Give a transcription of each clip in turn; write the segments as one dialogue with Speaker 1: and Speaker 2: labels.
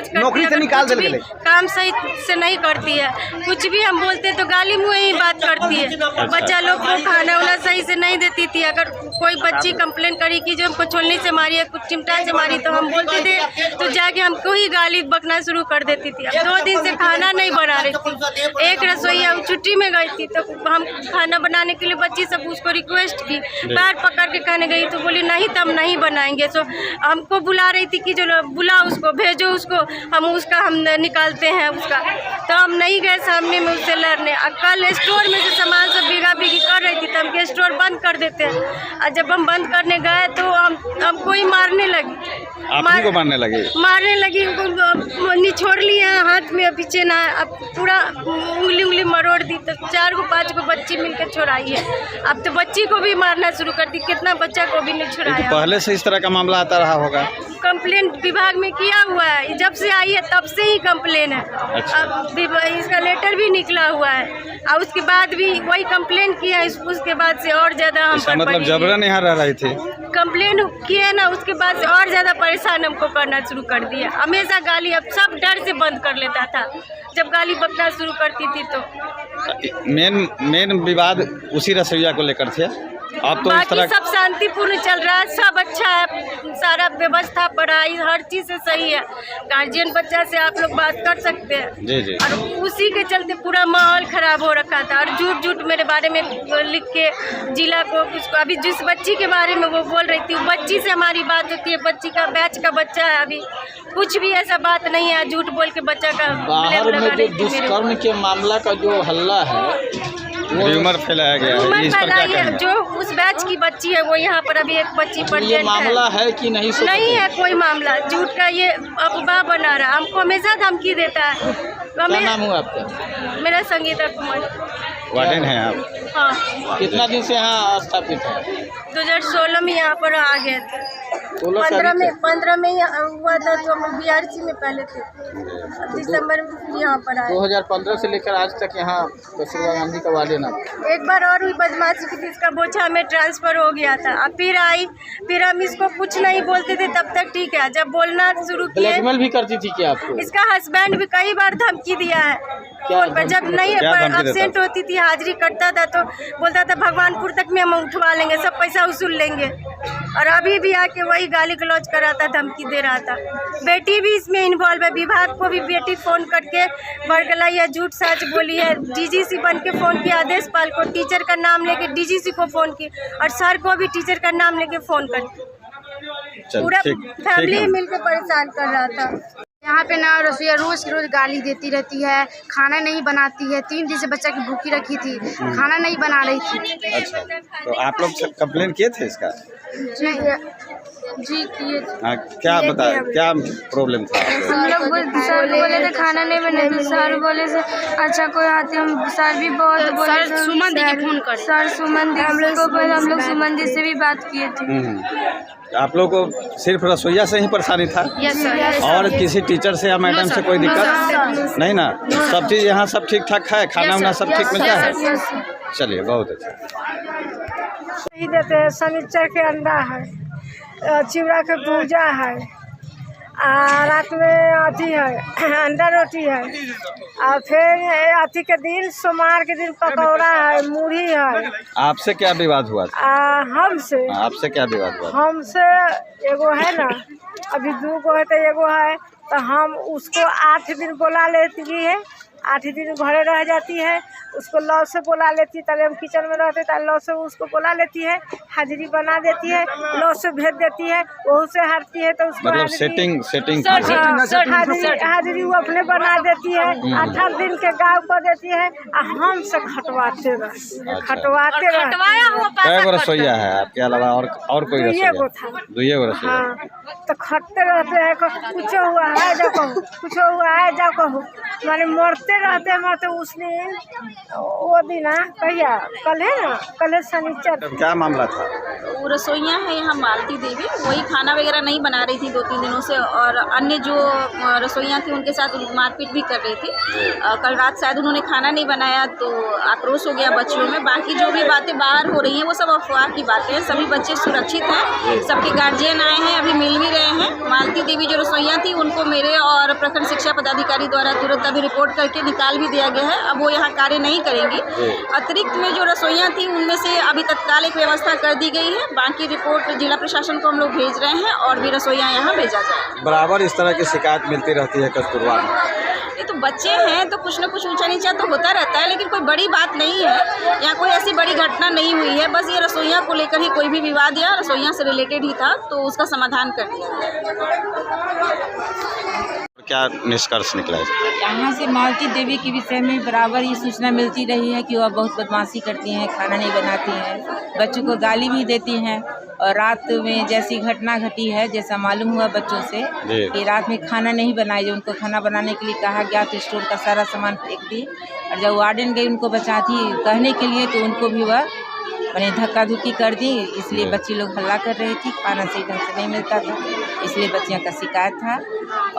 Speaker 1: बदतमीज करती है, कुछ भी काम सही से नहीं करती है, कुछ भी हम बोलते तो गाली मुँह ही बात करती है। बच्चा लोग को खाना वाना सही से नहीं देती थी। अगर कोई बच्ची कंप्लेन करी कि जो हमको छोलने से मारी है, कुछ चिमटा से मारी, तो हम बोलते थे तो जाके हमको ही गाली बकना शुरू कर देती थी। अब 2 दिन से खाना नहीं बना रही थी। एक रसोईया छुट्टी में गई थी तो हम खाना बनाने के लिए बच्ची सब उसको रिक्वेस्ट की, पैर पकड़ के कहने गई तो बोली नहीं तो हम नहीं बनाएंगे। सो हमको बुला रही थी कि जो बुला उसको, भेजो उसको, हम निकालते हैं उसका। तो हम नहीं गए सामने में उससे लड़ने। कल स्टोर में से सामान सब भीगा भीगी कर रही थी तो हमके स्टोर बंद कर देते हैं। और जब हम बंद करने गए तो हमको ही मारने लगी।
Speaker 2: को मारने लगी, निछोड़ लिए हाथ में पीछे ना, अब पूरा उंगली मरोड़ दी। तो 4-5 बच्ची मिलकर छुड़ाई है। अब तो बच्ची को भी मारना शुरू कर दी, कितना बच्चा को भी नहीं छुड़ाया। तो पहले से इस तरह का मामला आता रहा होगा?
Speaker 1: कंप्लेन विभाग में किया हुआ है, जब से आई है तब से ही कंप्लेन है।
Speaker 2: अच्छा।
Speaker 1: अब इसका लेटर भी निकला हुआ है और उसके बाद भी वही कंप्लेन किया है। उसके बाद से और ज़्यादा हम
Speaker 2: मतलब जबरन यहाँ रह रहे थे,
Speaker 1: कंप्लेन किए ना, उसके बाद से और ज़्यादा परेशान हमको करना शुरू कर दिया। हमेशा गाली, अब सब डर से बंद कर लेता था जब गाली बकना शुरू करती थी। तो
Speaker 2: मेन विवाद उसी रसोईया को लेकर थे। अब तो
Speaker 1: बाकी सब शांतिपूर्ण चल रहा है, सब अच्छा है, सारा व्यवस्था, पढ़ाई, हर चीज़ से सही है। गार्जियन बच्चा से आप लोग बात कर सकते हैं।
Speaker 2: जी।
Speaker 1: और उसी के चलते पूरा माहौल खराब हो रखा था। और झूठ मेरे बारे में लिख के जिला को उसको, अभी जिस बच्ची के बारे में वो बोल रही थी, बच्ची से हमारी बात होती है, बच्ची का बैच का बच्चा है, अभी कुछ भी ऐसा बात नहीं है। झूठ बोल के बच्चा का
Speaker 3: बाहर में जो दुष्कर्म के मामला का जो हल्ला है,
Speaker 2: र्यूमर फैलाया गया है।
Speaker 1: जो उस बैच की बच्ची है वो यहाँ पर अभी एक बच्ची पर
Speaker 3: ये मामला है कि नहीं?
Speaker 1: नहीं है कोई मामला, झूठ का ये अफवाह बना रहा। हमको हमेशा धमकी देता है।
Speaker 3: क्या नाम हुआ आपका?
Speaker 1: मेरा संगीता कुमार।
Speaker 2: वार्डन है आप?
Speaker 1: हाँ।
Speaker 3: कितना दिन से यहाँ स्थापित है?
Speaker 1: 2016 में यहाँ पर आ गए थे। 15 में हुआ था तो हम BRC में पहले थे। दिसंबर में यहाँ पर आए।
Speaker 3: 2015 से लेकर आज तक यहाँ कस्तूरबा गांधी का वार्डन है।
Speaker 1: एक बार और हुई बदमाशी की थी, इसका बोझा में ट्रांसफर हो गया था। अब फिर आई, फिर हम इसको कुछ नहीं बोलते थे तब तक ठीक है। जब बोलना शुरू किए,
Speaker 3: ब्लैकमेल भी करती थी क्या आपको?
Speaker 1: इसका हस्बैंड भी कई बार धमकी दिया है फोन पर। जब नहीं एब्सेंट होती थी, हाजिरी करता था तो बोलता था भगवानपुर तक में हम उठवा लेंगे, सब पैसा वसूल लेंगे। और अभी भी आके वही गाली गलौज कर रहा था, धमकी दे रहा था। बेटी भी इसमें इन्वॉल्व है, विभाग को भी बेटी फ़ोन करके बरगला या झूठ सच बोली है। DGC बन के फ़ोन किया, आदेश पाल को, टीचर का नाम लेके DGC को फ़ोन की, और सर को भी टीचर का नाम लेके फ़ोन कर, पूरा फैमिली मिलकर परेशान कर रहा था।
Speaker 4: यहाँ पे ना रसोईया रोज गाली देती रहती है, खाना नहीं बनाती है। 3 दिन से बच्चा की भूखी रखी थी, खाना नहीं बना रही थी।
Speaker 2: अच्छा, तो आप लोग कंप्लेन किए थे इसका?
Speaker 4: जी किए।
Speaker 2: हाँ, क्या बताया, क्या प्रॉब्लम था?
Speaker 4: हम लोग सर बोले थे खाना नहीं बने थे, सर बोले से अच्छा कोई आते, हम सर भी बहुत बोले, सर सुमन दी के फोन कर, सर सुमन दी हम लोग सुमन दी से भी बात किए थे।
Speaker 2: आप लोग को सिर्फ रसोईया से ही परेशानी था?
Speaker 4: Yes sir.
Speaker 2: और किसी टीचर से या मैडम से कोई दिक्कत नहीं ना? सब चीज़ यहाँ सब ठीक ठाक है, खाना वाना सब ठीक मिलता है? चलिए, बहुत अच्छा।
Speaker 1: नहीं देते हैं, शनिचर के अंडा है, चिवड़ा के पूजा है, रात में अथी है, अंडा रोटी है, और फिर अथी के दिन सोमवार के दिन पकौड़ा है, मूढ़ी है।
Speaker 2: आपसे क्या विवाद हुआ था?
Speaker 1: हमसे?
Speaker 2: आपसे क्या विवाद हुआ?
Speaker 1: हमसे एगो है ना, अभी 2 गो है तो एगो है, तो हम उसको 8 दिन बुला लेती है, 8 दिन घरे रह जाती है, उसको लव से बुला लेती है। तब हम किचन में रहते तो लव से उसको बुला लेती है, हाजिरी बना देती है, लव से भेज देती है, वह से हारती है तो उसको
Speaker 2: मतलब सेटिंग
Speaker 1: हाजिरी वो अपने बना देती है। 18 दिन के गाँव को देती है, हम से खटवाते रहते।
Speaker 2: कै गो रसोईया है आपके अलावा? और कोई रसोईया? 2 गो रसोईया।
Speaker 1: तो खटते रहते हैं, कुछ हुआ है जो कहूँ, कुछ हुआ है जो कहूँ, माने मरते रहते हैं। मरते उस दिन वो दिन कहिया, कल है ना, कल है शनिचर।
Speaker 2: क्या मामला था?
Speaker 5: वो रसोइयाँ हैं यहाँ मालती देवी, वही खाना वगैरह नहीं बना रही थी 2-3 दिनों से, और अन्य जो रसोइयाँ थी उनके साथ मारपीट भी कर रही थी। कल रात शायद उन्होंने खाना नहीं बनाया तो आक्रोश हो गया बच्चियों में। बाकी जो भी बातें बाहर हो रही हैं वो सब अफवाह की बातें हैं। सभी बच्चे सुरक्षित हैं, सबके गार्जियन आए हैं, अभी मिल भी रहे हैं। मालती देवी जो रसोइयाँ थी उनको मेरे और प्रखंड शिक्षा पदाधिकारी द्वारा तुरंत अभी रिपोर्ट करके निकाल भी दिया गया है। अब वो यहाँ कार्य नहीं करेंगी। अतिरिक्त में जो रसोइयाँ थी उनमें से अभी तत्काल एक व्यवस्था कर दी गई है। बाकी रिपोर्ट जिला प्रशासन को हम लोग भेज रहे हैं और भी रसोइयाँ यहाँ भेजा जाए।
Speaker 6: बराबर इस तरह की शिकायत मिलती रहती है कस्तूरबा में।
Speaker 5: ये तो बच्चे हैं तो कुछ न कुछ ऊंचा नीचा तो होता रहता है, लेकिन कोई बड़ी बात नहीं है। यहाँ कोई ऐसी बड़ी घटना नहीं हुई है, बस ये रसोइयाँ को लेकर ही कोई भी विवाद या रसोइयाँ से रिलेटेड ही था, तो उसका समाधान कर दिया।
Speaker 6: क्या निष्कर्ष निकला है?
Speaker 7: यहाँ से मालती देवी के विषय में बराबर ये सूचना मिलती रही है कि वह बहुत बदमाशी करती हैं, खाना नहीं बनाती हैं, बच्चों को गाली भी देती हैं। और रात में जैसी घटना घटी है, जैसा मालूम हुआ बच्चों से कि रात में खाना नहीं बनाई, उनको खाना बनाने के लिए कहा गया तो स्टोर का सारा सामान फेंक दी। और जब वार्डन गई उनको बचाती कहने के लिए तो उनको भी वह मैंने धक्का धुक्की कर दी, इसलिए बच्ची लोग हल्ला कर रही थी, खाना सही ढंग से नहीं मिलता था, इसलिए बच्चियों का शिकायत था।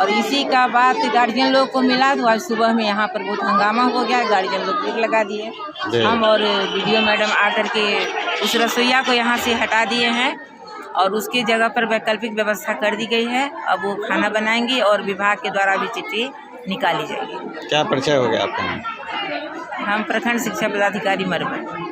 Speaker 7: और इसी का बात गार्जियन लोग को मिला तो आज सुबह में यहाँ पर बहुत हंगामा हो गया, गार्जियन लोग भीड़ लगा दिए। हम और वीडियो मैडम आकर के उस रसोइया को यहाँ से हटा दिए हैं और उसकी जगह पर वैकल्पिक व्यवस्था कर दी गई है। अब वो खाना बनाएंगी और विभाग के द्वारा भी चिट्ठी निकाली जाएगी।
Speaker 6: क्या परिचय हो गया आपका?
Speaker 7: हम प्रखंड शिक्षा पदाधिकारी मरबन।